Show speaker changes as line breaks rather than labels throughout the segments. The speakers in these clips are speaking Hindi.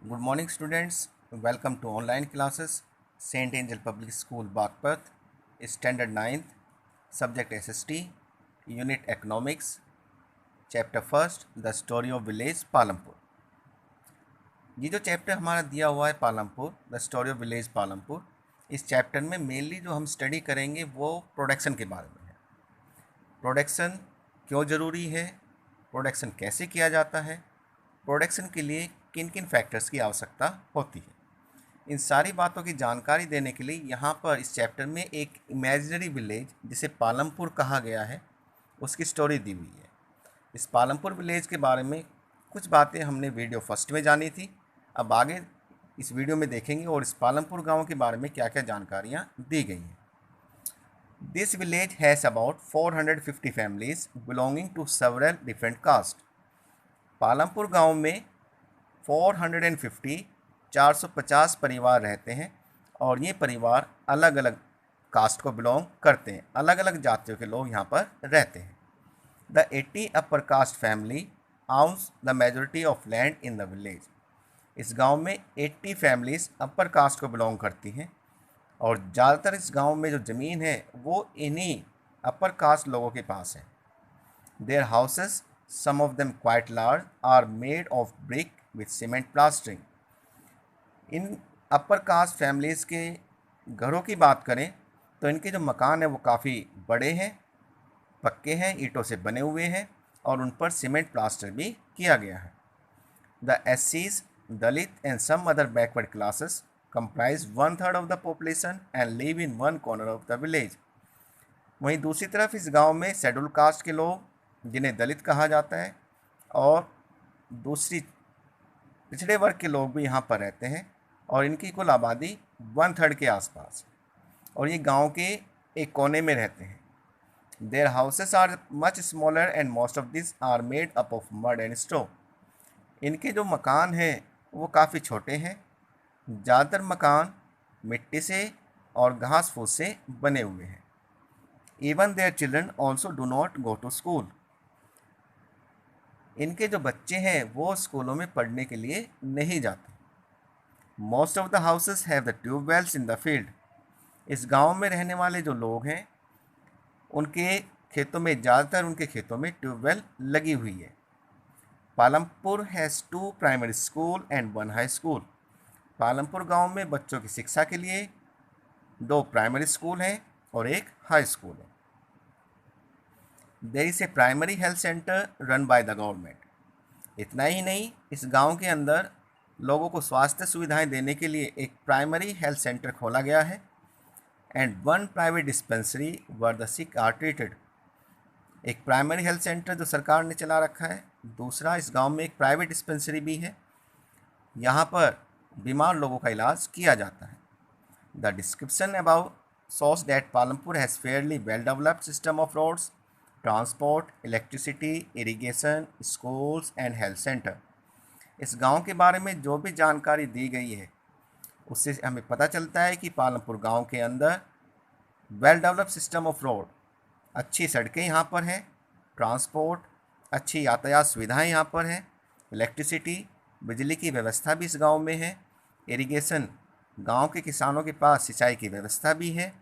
Good morning, students. Welcome to online classes. Saint Angel Public School, Bagpat, Standard 9th, Subject SST, Unit Economics, Chapter 1st, The Story of Village Palampur. ये जो चैप्टर हमारा दिया हुआ है Palampur, the story of village Palampur, इस चैप्टर में मेनली जो हम स्टडी करेंगे वो प्रोडक्शन के बारे में है। प्रोडक्शन क्यों ज़रूरी है, प्रोडक्शन कैसे किया जाता है, प्रोडक्शन के लिए किन किन फैक्टर्स की आवश्यकता होती है। इन सारी बातों की जानकारी देने के लिए यहाँ पर इस चैप्टर में एक इमेजिनरी विलेज जिसे पालमपुर कहा गया है उसकी स्टोरी दी हुई है। इस पालमपुर विलेज के बारे में कुछ बातें हमने वीडियो फर्स्ट में जानी थी, अब आगे इस वीडियो में देखेंगे और इस पालमपुर गांव के बारे में क्या क्या जानकारियाँ दी गई हैं। This village has about 450 families belonging to several different caste. Palampur गांव में 450 परिवार रहते हैं और ये परिवार अलग अलग कास्ट को बिलोंग करते हैं, अलग अलग जातियों के लोग यहाँ पर रहते हैं। The 80 upper caste family ounce the majority of land in the village. इस गांव में 80 फैमिलीज अपर कास्ट को बिलोंग करती हैं और ज़्यादातर इस गांव में जो ज़मीन है वो इन्हीं अपर कास्ट लोगों के पास है। Their houses, some of them quite large, are made of brick with cement plastering. In upper caste families के घरों की बात करें तो इनके जो मकान हैं वो काफ़ी बड़े हैं, पक्के हैं, ईंटों से बने हुए हैं और उन पर सीमेंट प्लास्टर भी किया गया है। द एससीज, Dalit and some other backward classes comprise 1/3 of the population and live in one corner of the village. वहीं दूसरी तरफ इस गांव में शेड्यूल कास्ट के लोग जिन्हें दलित कहा जाता है और दूसरी पिछड़े वर्ग के लोग भी यहाँ पर रहते हैं और इनकी कुल आबादी 1/3 के आसपास और ये गांव के एक कोने में रहते हैं। Their houses are much smaller and most of this are made up of mud and stove. इनके जो मकान हैं वो काफ़ी छोटे हैं, ज़्यादातर मकान मिट्टी से और घास फूस से बने हुए हैं। Even their children also do not go to school. इनके जो बच्चे हैं वो स्कूलों में पढ़ने के लिए नहीं जाते। Most of the houses have the tube wells in the field. इस गांव में रहने वाले जो लोग हैं उनके खेतों में ज़्यादातर उनके खेतों में ट्यूबवेल लगी हुई है। Palampur has 2 primary school and 1 high school. Palampur गांव में बच्चों की शिक्षा के लिए 2 प्राइमरी स्कूल हैं और 1 हाई स्कूल है। There is a primary health centre run by the government. इतना ही नहीं, इस गांव के अंदर लोगों को स्वास्थ्य सुविधाएं देने के लिए एक प्राइमरी हेल्थ सेंटर खोला गया है and 1 private dispensary where the sick are treated. एक प्राइमरी हेल्थ सेंटर जो सरकार ने चला रखा है, दूसरा इस गांव में एक प्राइवेट डिस्पेंसरी भी है, यहाँ पर बीमार लोगों का इलाज किया जाता है। The description about shows that Palampur has fairly well developed system of roads, transport, electricity, irrigation, schools and health centre. इस गांव के बारे में जो भी जानकारी दी गई है उससे हमें पता चलता है कि पालमपुर गांव के अंदर well developed system of road, अच्छी सड़कें यहाँ पर हैं, ट्रांसपोर्ट, अच्छी यातायात सुविधाएं यहाँ पर हैं, इलेक्ट्रिसिटी, बिजली की व्यवस्था भी इस गांव में है, इरिगेशन, गांव के किसानों के पास सिंचाई की व्यवस्था भी है,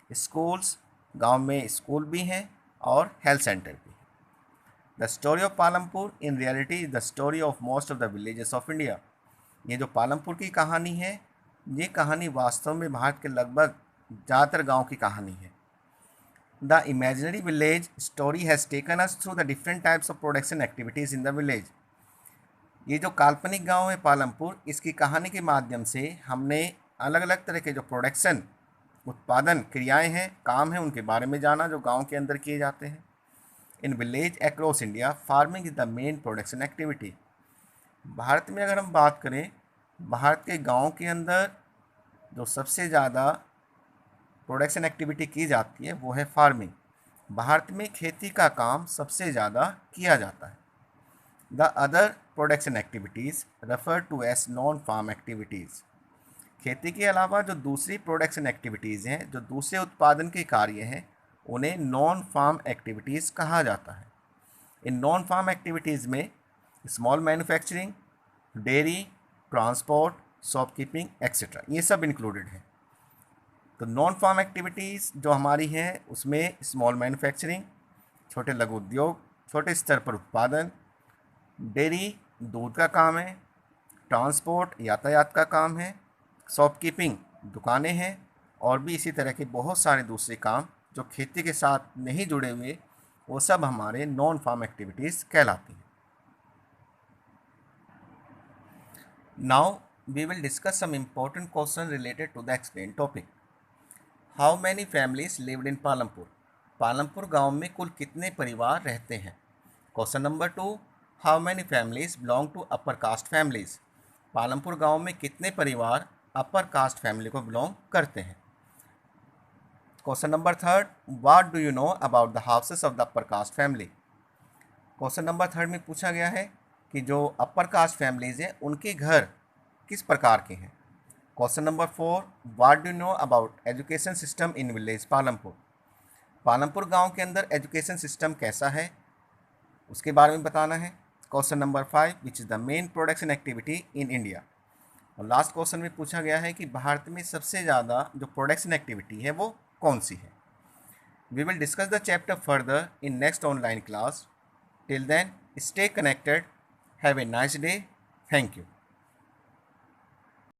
स्कूल्स, गांव में स्कूल भी हैं और हेल्थ सेंटर भी। The story of Palampur in reality is the story of most of the villages of India. ये जो पालमपुर की कहानी है, ये कहानी वास्तव में भारत के लगभग ज़्यादातर गांव की कहानी है। The imaginary village story has taken us through the different types of production activities in the village. ये जो काल्पनिक गांव है पालमपुर, इसकी कहानी के माध्यम से हमने अलग अलग तरह के जो प्रोडक्शन उत्पादन क्रियाएं हैं, काम हैं, उनके बारे में जाना जो गांव के अंदर किए जाते हैं। In village across India farming is the main production activity. Bharat में अगर हम बात करें, भारत के गांव के अंदर जो सबसे ज़्यादा प्रोडक्शन एक्टिविटी की जाती है वो है फार्मिंग। भारत में खेती का काम सबसे ज़्यादा किया जाता है। The other production activities refer to as non farm activities. खेती के अलावा जो दूसरी प्रोडक्शन एक्टिविटीज़ हैं, जो दूसरे उत्पादन के कार्य हैं, उन्हें नॉन फार्म एक्टिविटीज़ कहा जाता है। इन नॉन फार्म एक्टिविटीज़ में small manufacturing, dairy, transport, shopkeeping etcetera, ये सब इंक्लूडेड है। तो नॉन फार्म एक्टिविटीज़ जो हमारी हैं उसमें स्मॉल मैन्युफैक्चरिंग, छोटे लघु उद्योग, छोटे स्तर पर उत्पादन, डेयरी दूध का काम है, ट्रांसपोर्ट यातायात का काम है, शॉपकीपिंग दुकानें हैं, और भी इसी तरह के बहुत सारे दूसरे काम जो खेती के साथ नहीं जुड़े हुए, वो सब हमारे नॉन फार्म एक्टिविटीज़ कहलाती हैं। Now we will discuss some important question related to the explain topic. How many families lived in Palampur? Palampur गांव में कुल कितने परिवार रहते हैं? Question number 2, how many families belong to upper caste families? Palampur गांव में कितने परिवार अपर कास्ट फैमिली को बिलोंग करते हैं? Question number 3, what do you know about the houses of the upper caste family? Question number 3 में पूछा गया है कि जो अपर कास्ट फैमिलीज हैं उनके घर किस प्रकार के हैं। Question number 4, what do you know about education system in village Palampur? Palampur गांव के अंदर एजुकेशन सिस्टम कैसा है उसके बारे में बताना है। Question number 5, which is the main production activity in India? और लास्ट क्वेश्चन में पूछा गया है कि भारत में सबसे ज़्यादा जो प्रोडक्शन एक्टिविटी है वो कौन सी है। We will discuss the chapter further in next online class. Till then stay connected, have a nice day, thank you.